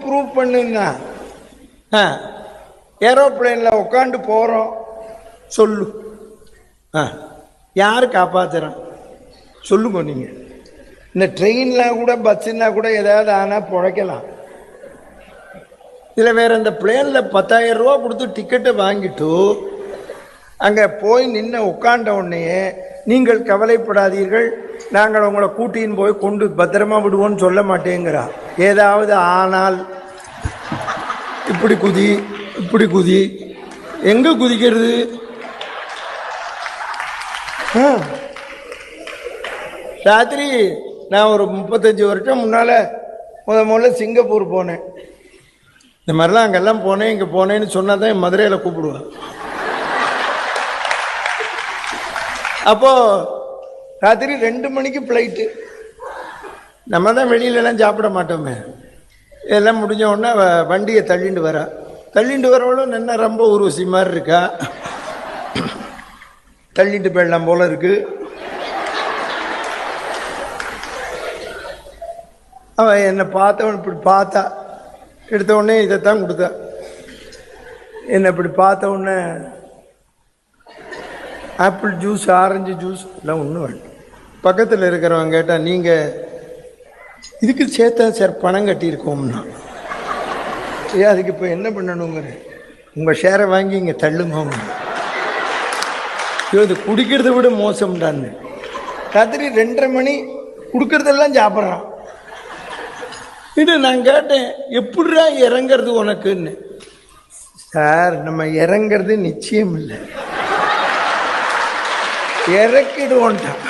Prove பண்ணுன்னா ஏரோப்ளேனில் உட்காந்து போகிறோம் சொல்லு. யார் காப்பாற்றுறான் சொல்லுங்க நீங்கள். இந்த ட்ரெயின்லாம் கூட பஸ்ஸுன்னா கூட ஏதாவது ஆனால் பிழைக்கலாம். இதில் வேற இந்த பிளேனில் 10,000 ரூபா கொடுத்து டிக்கெட்டை வாங்கிட்டு அங்கே போய் நின்று உட்காண்ட உடனே நீங்கள் கவலைப்படாதீர்கள், நாங்கள் உங்களை கூட்டின்னு போய் கொண்டு பத்திரமா விடுவோன்னு சொல்ல மாட்டேங்கிறா. ஏதாவது ஆனால் இப்படி குதி எங்க குதிக்கிறது? ராத்திரி நான் ஒரு 35 வருஷம் முன்னால முதல்ல சிங்கப்பூர் போனேன். இந்த மாதிரிலாம் அங்கெல்லாம் போனேன் இங்கே போனேன்னு சொன்னாதான் என் மதுரையில் கூப்பிடுவேன். அப்போ ராத்திரி 2 மணிக்கு ஃப்ளைட்டு. நம்ம தான் வெளியிலலாம் சாப்பிட மாட்டோமே. இதெல்லாம் முடிஞ்ச உடனே வண்டியை தள்ளிண்டு வரவளும் நின்ன ரொம்ப ஊர்வசி மாதிரி இருக்கா. தள்ளிட்டு போயிடலாம் போல இருக்கு. அவன் என்னை பார்த்தவன் இப்படி பார்த்தா, எடுத்த உடனே இதைத்தான் கொடுத்தா. என்னை இப்படி பார்த்த உடனே ஆப்பிள் ஜூஸ் ஆரஞ்சு ஜூஸ் எல்லாம் ஒன்றும் வேண்டாம். பக்கத்தில் இருக்கிறவங்க கேட்டால் நீங்கள் இதுக்கு சேர்த்தா சார் பணம் கட்டியிருக்கோம்னா. அதுக்கு இப்போ என்ன பண்ணணுங்கிற உங்கள் ஷேரை வாங்கி இங்கே தள்ளுங்க. இது குடிக்கிறத விட மோசம்டான்னு. ராத்திரி 2:30 மணி குடுக்கறதெல்லாம் சாப்பிட்றான். இது நான் கேட்டேன், எப்படிரா இறங்கிறது உனக்குன்னு. சார் நம்ம இறங்கிறது நிச்சயம் இல்லை, இறக்கிடுவோன்ட்டான்.